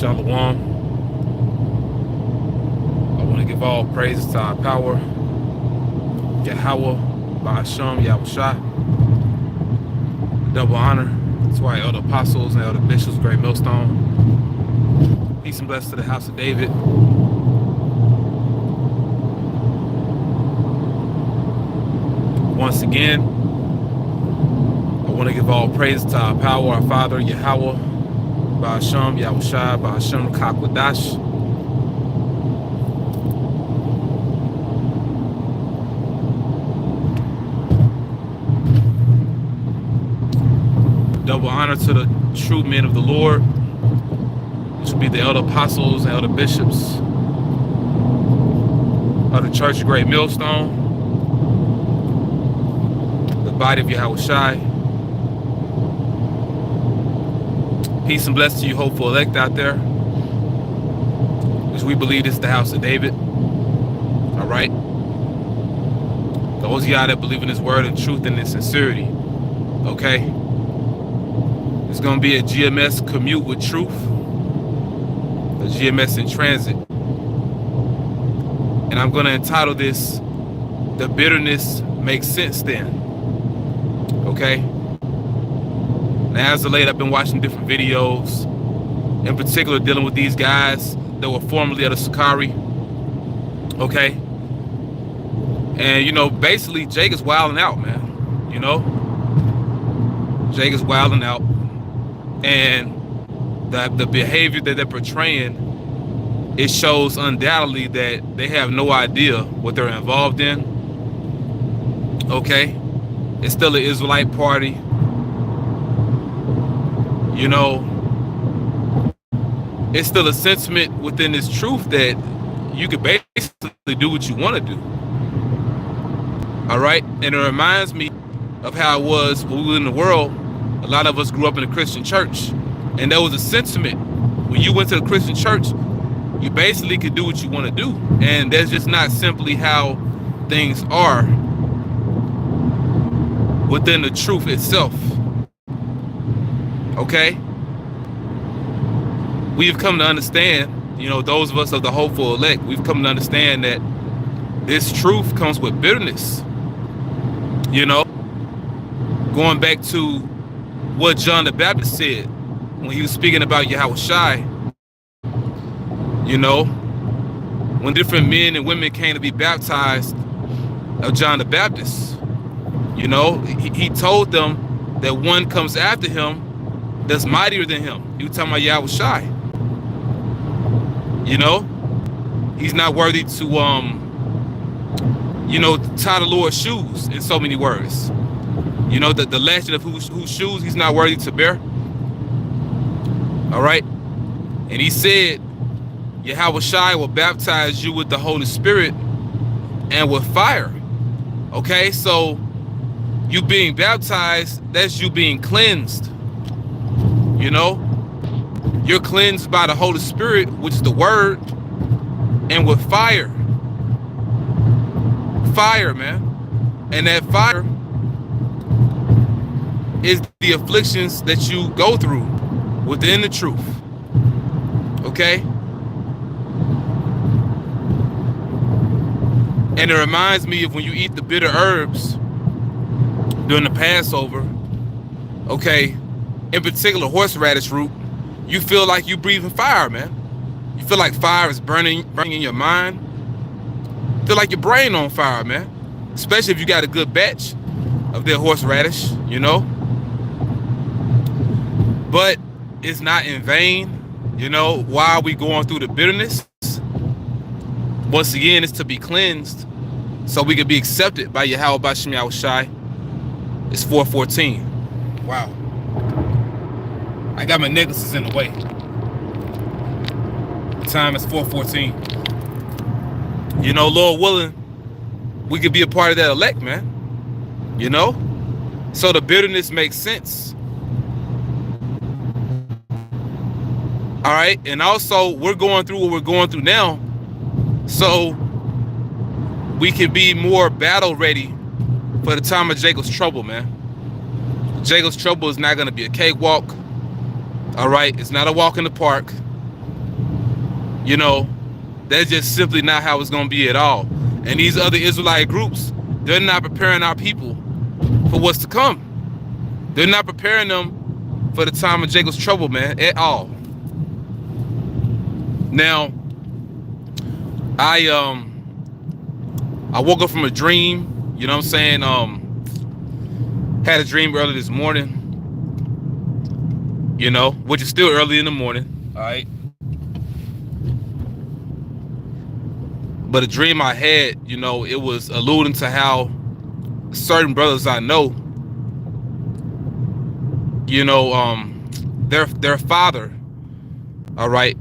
Shalom. I want to give all praises to our power, Yahweh, Ba'asham, Yahushua. Double honor to our elder apostles and elder bishops, great millstone. Peace and blessings to the house of David. Once again, I want to give all praise to our power, our Father, Yahweh, Ba'asham, Yahushua, Ba'asham, Kakwadash. Double honor to the true men of the Lord, which will be the elder apostles and elder bishops of the Church of Great Millstone, the body of Yahushua. Peace and blessings to you, hopeful elect out there, which we believe is the house of David. All right. Those of y'all that believe in His word and truth and in sincerity. Okay. It's going to be a GMS commute with truth, a GMS in transit. And I'm going to entitle this, The Bitterness Makes Sense Then. Okay? Now, as of late, I've been watching different videos, in particular dealing with these guys that were formerly at a Sakari. Okay? And, you know, basically, Jake is wilding out, man. You know? Jake is wilding out. And the behavior that they're portraying, it shows undoubtedly that they have no idea what they're involved in. Okay? It's still an Israelite party. You know, it's still a sentiment within this truth that you could basically do what you want to do. All right? And it reminds me of how it was when we were in the world. A lot of us grew up in a Christian church, and there was a sentiment when you went to the Christian church, you basically could do what you want to do, and that's just not simply how things are within the truth itself. Okay? We've come to understand, you know, those of us of the hopeful elect, we've come to understand that this truth comes with bitterness. You know, going back to what John the Baptist said when he was speaking about Yahushua, you know, when different men and women came to be baptized of John the Baptist, you know, he told them that one comes after him that's mightier than him. He was talking about Yahushua. You know, he's not worthy to, you know, tie the Lord's shoes, in so many words. You know, the lashing of whose shoes he's not worthy to bear. All right. And he said, Yahushua will baptize you with the Holy Spirit and with fire. Okay. So you being baptized, that's you being cleansed. You know, you're cleansed by the Holy Spirit, which is the word, and with fire. Fire, man. And that fire is the afflictions that you go through within the truth. Okay? And it reminds me of when you eat the bitter herbs during the Passover. Okay? In particular, horseradish root, you feel like you breathing fire, man. You feel like fire is burning in your mind. You feel like your brain on fire, man. Especially if you got a good batch of their horseradish, you know. But it's not in vain, you know. Why are we going through the bitterness? Once again, it's to be cleansed so we can be accepted by Yahweh B'Shem Yahushai. It's 4:14. Wow. I got my necklaces in the way. The time is 4:14. You know, Lord willing, we could be a part of that elect, man. You know? So the bitterness makes sense. All right, and also we're going through what we're going through now, so we can be more battle ready for the time of Jacob's trouble, man. Jacob's trouble is not going to be a cakewalk. All right, it's not a walk in the park. You know, that's just simply not how it's going to be at all. And these other Israelite groups, they're not preparing our people for what's to come. They're not preparing them for the time of Jacob's trouble, man, at all. Now, I woke up from a dream, you know what I'm saying? Had a dream early this morning, you know, which is still early in the morning, all right? But a dream I had, you know, it was alluding to how certain brothers I know, you know, their father, all right?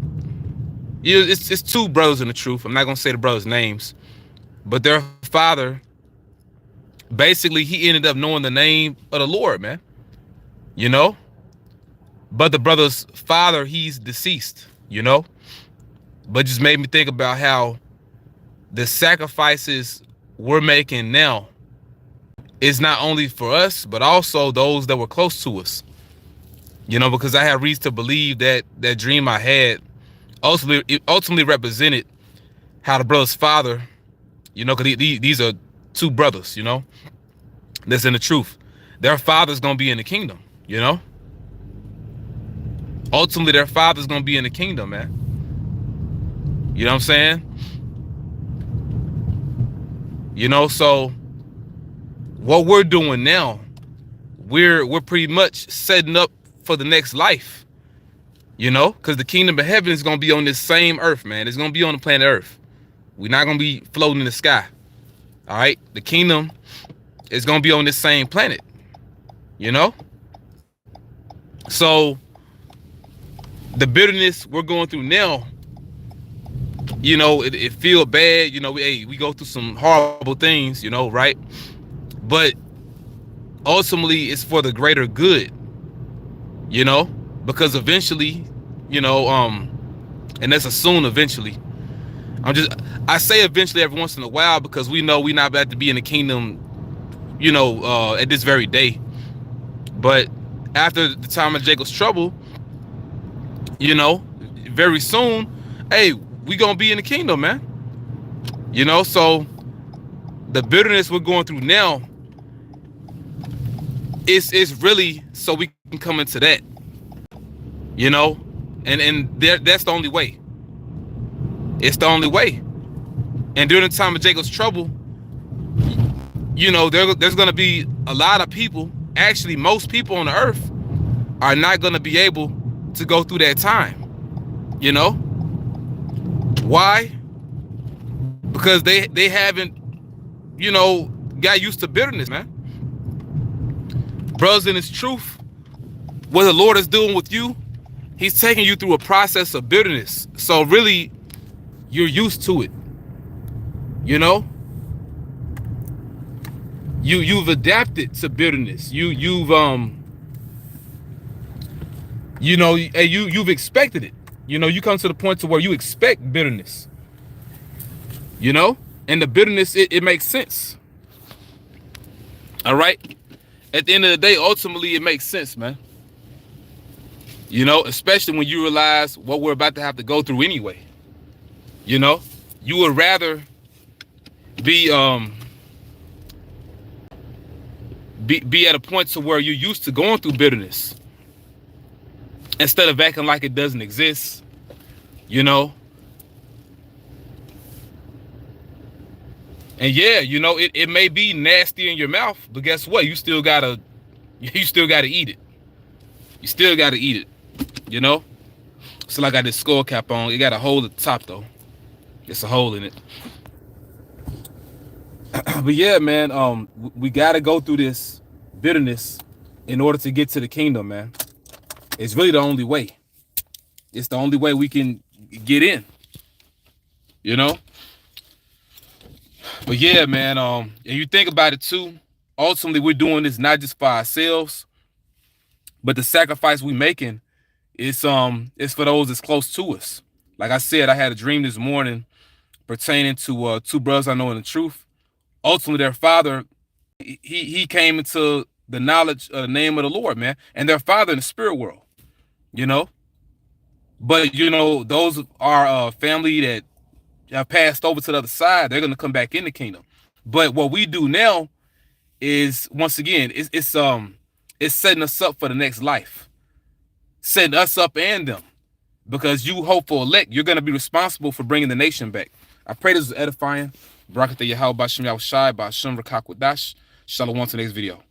It's two brothers in the truth. I'm not gonna say the brothers' names, but their father, basically, he ended up knowing the name of the Lord, man. You know? But the brother's father, he's deceased, you know? But just made me think about how the sacrifices we're making now is not only for us, but also those that were close to us. You know, because I had reason to believe that that dream I had ultimately represented how the brother's father, you know, because these are two brothers, you know, that's in the truth. Their father's going to be in the kingdom, you know? Ultimately, their father's going to be in the kingdom, man. You know what I'm saying? You know, so what we're doing now, we're pretty much setting up for the next life, you know, because the kingdom of heaven is going to be on this same earth, man. It's going to be on the planet Earth. We're not going to be floating in the sky. All right. The kingdom is going to be on this same planet, you know. So the bitterness we're going through now, you know, it feel bad. You know, we go through some horrible things, you know, right? But ultimately, it's for the greater good, you know, because eventually, you know, and that's a soon eventually. I say eventually every once in a while because we know we're not about to be in the kingdom, you know, at this very day. But after the time of Jacob's trouble, you know, very soon, hey, we gonna be in the kingdom, man. You know, so the bitterness we're going through now is really so we can come into that, you know, and that's the only way. It's the only way. And during the time of Jacob's trouble, you know, there's going to be a lot of people, actually most people on the earth are not going to be able to go through that time, you know? Why? Because they haven't, you know, got used to bitterness, man. Brothers, in His truth, what the Lord is doing with you, He's taking you through a process of bitterness. So really, you're used to it, you know? You've adapted to bitterness. You've you know, you've expected it. You know, you come to the point to where you expect bitterness. You know? And the bitterness, it makes sense. All right? At the end of the day, ultimately, it makes sense, man. You know, especially when you realize what we're about to have to go through anyway. You know? You would rather be at a point to where you're used to going through bitterness instead of acting like it doesn't exist, you know. And yeah, you know, it may be nasty in your mouth, but guess what? You still gotta eat it. You still gotta eat it, you know. So I got this skull cap on. It got a hole at the top though. It's a hole in it. But yeah, man, we gotta go through this bitterness in order to get to the kingdom, man. It's really the only way. It's the only way we can get in, you know. But yeah, man, and you think about it too, ultimately we're doing this not just for ourselves, but the sacrifice we're making is for those that's close to us. Like I said, I had a dream this morning pertaining to two brothers I know in the truth. Ultimately, their father, he came into the knowledge of the name of the Lord, man, and their father in the spirit world, you know. But you know, those are family that have passed over to the other side. They're gonna come back in the kingdom. But what we do now is, once again, it's setting us up for the next life, setting us up and them, because you hopeful elect, you're gonna be responsible for bringing the nation back. I pray this is edifying. Barakatah Yahweh Bashem Yahushai Bashem Rakakwadash. Shalom to the next video.